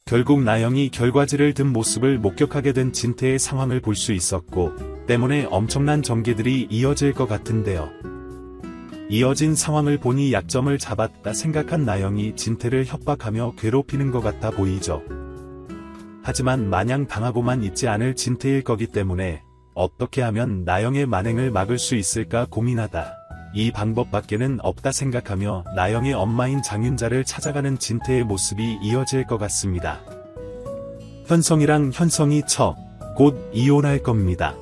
결국 나영이 결과지를 든 모습을 목격하게 된 진태의 상황을 볼 수 있었고, 때문에 엄청난 전개들이 이어질 것 같은데요. 이어진 상황을 보니 약점을 잡았다 생각한 나영이 진태를 협박하며 괴롭히는 것 같아 보이죠. 하지만 마냥 당하고만 있지 않을 진태일 거기 때문에 어떻게 하면 나영의 만행을 막을 수 있을까 고민하다 이 방법밖에는 없다 생각하며 나영의 엄마인 장윤자를 찾아가는 진태의 모습이 이어질 것 같습니다. 현성이랑 현성이 곧 이혼할 겁니다.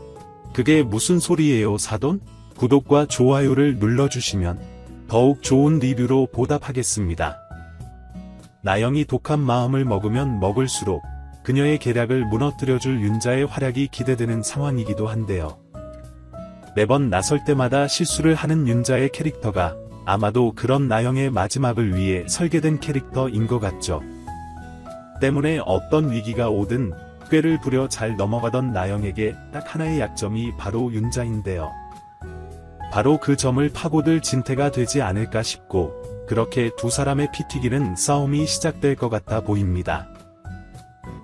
그게 무슨 소리예요 사돈? 구독과 좋아요를 눌러주시면 더욱 좋은 리뷰로 보답하겠습니다. 나영이 독한 마음을 먹으면 먹을수록 그녀의 계략을 무너뜨려줄 윤자의 활약이 기대되는 상황이기도 한데요. 매번 나설 때마다 실수를 하는 윤자의 캐릭터가 아마도 그런 나영의 마지막을 위해 설계된 캐릭터인 것 같죠. 때문에 어떤 위기가 오든 꾀를 부려 잘 넘어가던 나영에게 딱 하나의 약점이 바로 윤자인데요. 바로 그 점을 파고들 진태가 되지 않을까 싶고, 그렇게 두 사람의 피 튀기는 싸움이 시작될 것 같아 보입니다.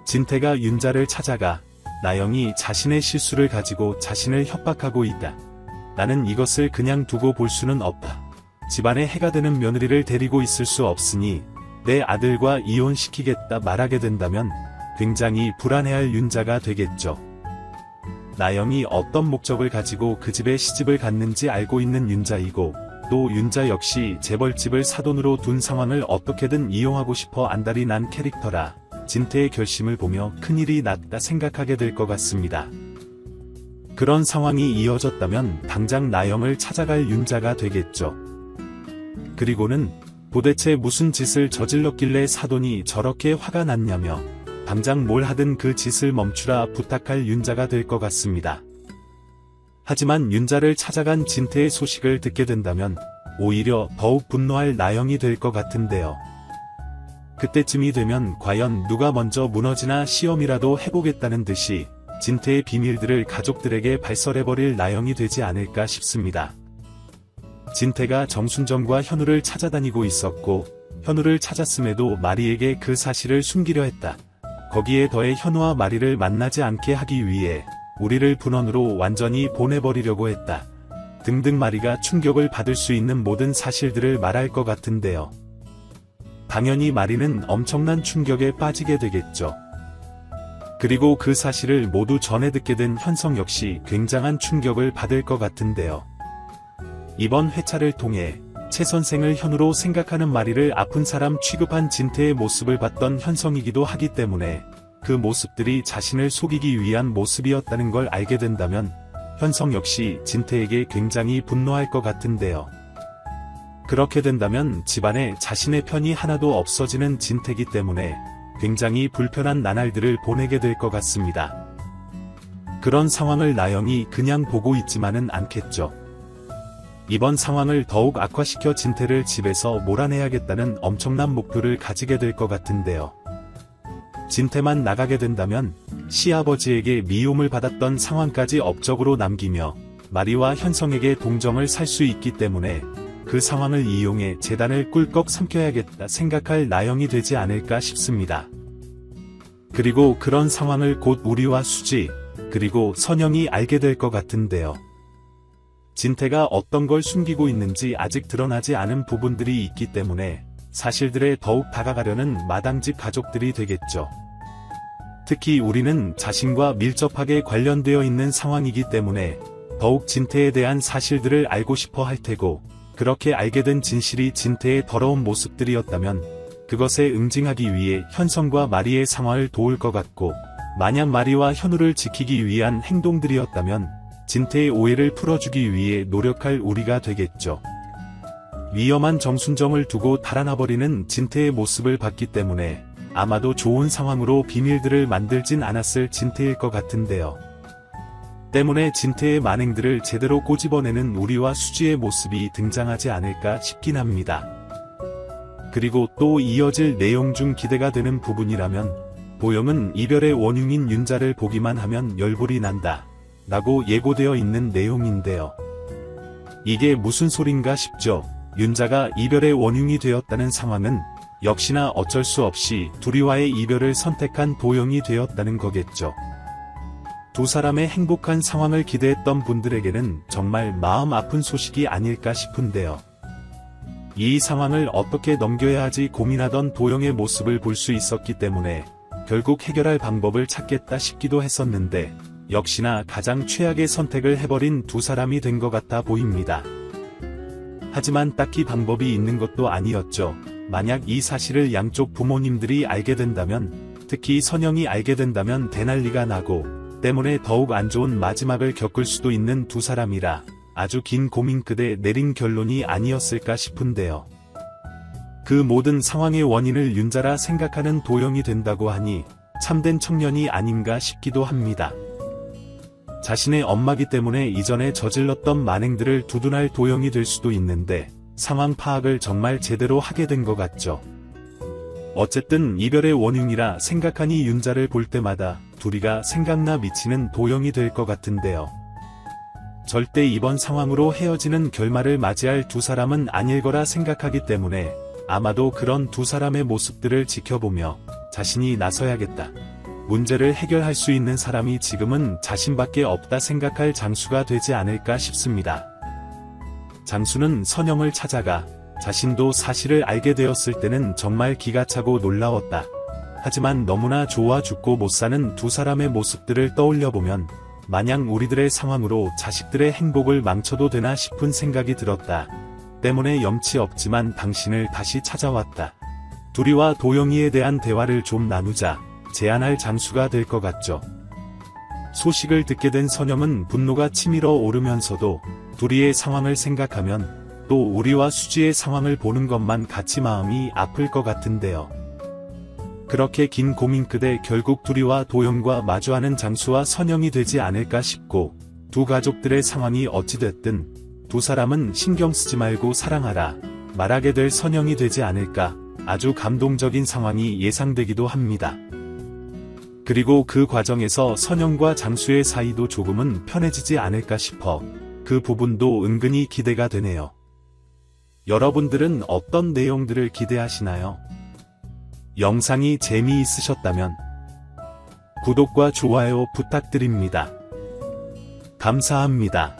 진태가 윤자를 찾아가 나영이 자신의 실수를 가지고 자신을 협박하고 있다. 나는 이것을 그냥 두고 볼 수는 없다. 집안에 해가 되는 며느리를 데리고 있을 수 없으니 내 아들과 이혼시키겠다 말하게 된다면 굉장히 불안해할 윤자가 되겠죠. 나영이 어떤 목적을 가지고 그 집에 시집을 갔는지 알고 있는 윤자이고, 또 윤자 역시 재벌집을 사돈으로 둔 상황을 어떻게든 이용하고 싶어 안달이 난 캐릭터라 진태의 결심을 보며 큰일이 났다 생각하게 될 것 같습니다. 그런 상황이 이어졌다면 당장 나영을 찾아갈 윤자가 되겠죠. 그리고는 도대체 무슨 짓을 저질렀길래 사돈이 저렇게 화가 났냐며 당장 뭘 하든 그 짓을 멈추라 부탁할 윤자가 될 것 같습니다. 하지만 윤자를 찾아간 진태의 소식을 듣게 된다면 오히려 더욱 분노할 나영이 될 것 같은데요. 그때쯤이 되면 과연 누가 먼저 무너지나 시험이라도 해보겠다는 듯이 진태의 비밀들을 가족들에게 발설해버릴 나영이 되지 않을까 싶습니다. 진태가 정순정과 현우를 찾아다니고 있었고, 현우를 찾았음에도 마리에게 그 사실을 숨기려 했다. 거기에 더해 현우와 마리를 만나지 않게 하기 위해 우리를 분원으로 완전히 보내버리려고 했다. 등등 마리가 충격을 받을 수 있는 모든 사실들을 말할 것 같은데요. 당연히 마리는 엄청난 충격에 빠지게 되겠죠. 그리고 그 사실을 모두 전해 듣게 된 현성 역시 굉장한 충격을 받을 것 같은데요. 이번 회차를 통해 최 선생을 현우로 생각하는 마리를 아픈 사람 취급한 진태의 모습을 봤던 현성이기도 하기 때문에 그 모습들이 자신을 속이기 위한 모습이었다는 걸 알게 된다면 현성 역시 진태에게 굉장히 분노할 것 같은데요. 그렇게 된다면 집안에 자신의 편이 하나도 없어지는 진태이기 때문에 굉장히 불편한 나날들을 보내게 될 것 같습니다. 그런 상황을 나영이 그냥 보고 있지만은 않겠죠. 이번 상황을 더욱 악화시켜 진태를 집에서 몰아내야겠다는 엄청난 목표를 가지게 될 것 같은데요. 진태만 나가게 된다면 시아버지에게 미움을 받았던 상황까지 업적으로 남기며 마리와 현성에게 동정을 살 수 있기 때문에 그 상황을 이용해 재단을 꿀꺽 삼켜야겠다 생각할 나영이 되지 않을까 싶습니다. 그리고 그런 상황을 곧 우리와 수지, 그리고 선영이 알게 될 것 같은데요. 진태가 어떤 걸 숨기고 있는지 아직 드러나지 않은 부분들이 있기 때문에 사실들에 더욱 다가가려는 마당집 가족들이 되겠죠. 특히 우리는 자신과 밀접하게 관련되어 있는 상황이기 때문에 더욱 진태에 대한 사실들을 알고 싶어 할 테고, 그렇게 알게 된 진실이 진태의 더러운 모습들이었다면 그것에 응징하기 위해 현성과 마리의 상황을 도울 것 같고, 만약 마리와 현우를 지키기 위한 행동들이었다면 진태의 오해를 풀어주기 위해 노력할 우리가 되겠죠. 위험한 정순정을 두고 달아나버리는 진태의 모습을 봤기 때문에 아마도 좋은 상황으로 비밀들을 만들진 않았을 진태일 것 같은데요. 때문에 진태의 만행들을 제대로 꼬집어내는 우리와 수지의 모습이 등장하지 않을까 싶긴 합니다. 그리고 또 이어질 내용 중 기대가 되는 부분이라면, 보영은 이별의 원흉인 윤자를 보기만 하면 열불이 난다 라고 예고되어 있는 내용인데요. 이게 무슨 소린가 싶죠. 윤자가 이별의 원흉이 되었다는 상황은 역시나 어쩔 수 없이 둘이와의 이별을 선택한 도영이 되었다는 거겠죠. 두 사람의 행복한 상황을 기대했던 분들에게는 정말 마음 아픈 소식이 아닐까 싶은데요. 이 상황을 어떻게 넘겨야 하지 고민하던 도영의 모습을 볼 수 있었기 때문에 결국 해결할 방법을 찾겠다 싶기도 했었는데 역시나 가장 최악의 선택을 해버린 두 사람이 된 것 같아 보입니다. 하지만 딱히 방법이 있는 것도 아니었죠. 만약 이 사실을 양쪽 부모님들이 알게 된다면, 특히 선영이 알게 된다면 대난리가 나고 때문에 더욱 안 좋은 마지막을 겪을 수도 있는 두 사람이라 아주 긴 고민 끝에 내린 결론이 아니었을까 싶은데요. 그 모든 상황의 원인을 윤자라 생각하는 도영이 된다고 하니 참된 청년이 아닌가 싶기도 합니다. 자신의 엄마기 때문에 이전에 저질렀던 만행들을 두둔할 도영이 될 수도 있는데 상황 파악을 정말 제대로 하게 된 것 같죠. 어쨌든 이별의 원흉이라 생각하니 윤자를 볼 때마다 둘이가 생각나 미치는 도영이 될 것 같은데요. 절대 이번 상황으로 헤어지는 결말을 맞이할 두 사람은 아닐 거라 생각하기 때문에 아마도 그런 두 사람의 모습들을 지켜보며 자신이 나서야겠다. 문제를 해결할 수 있는 사람이 지금은 자신밖에 없다 생각할 장수가 되지 않을까 싶습니다. 장수는 선영을 찾아가 자신도 사실을 알게 되었을 때는 정말 기가 차고 놀라웠다. 하지만 너무나 좋아 죽고 못 사는 두 사람의 모습들을 떠올려보면 마냥 우리들의 상황으로 자식들의 행복을 망쳐도 되나 싶은 생각이 들었다. 때문에 염치 없지만 당신을 다시 찾아왔다. 둘이와 도영이에 대한 대화를 좀 나누자 제안할 장수가 될 것 같죠. 소식을 듣게 된 선영은 분노가 치밀어 오르면서도 둘이의 상황을 생각하면 또 우리와 수지의 상황을 보는 것만 같이 마음이 아플 것 같은데요. 그렇게 긴 고민 끝에 결국 둘이와 도영과 마주하는 장수와 선영이 되지 않을까 싶고 두 가족들의 상황이 어찌됐든 두 사람은 신경 쓰지 말고 사랑하라 말하게 될 선영이 되지 않을까 아주 감동적인 상황이 예상되기도 합니다. 그리고 그 과정에서 선영과 장수의 사이도 조금은 편해지지 않을까 싶어 그 부분도 은근히 기대가 되네요. 여러분들은 어떤 내용들을 기대하시나요? 영상이 재미있으셨다면 구독과 좋아요 부탁드립니다. 감사합니다.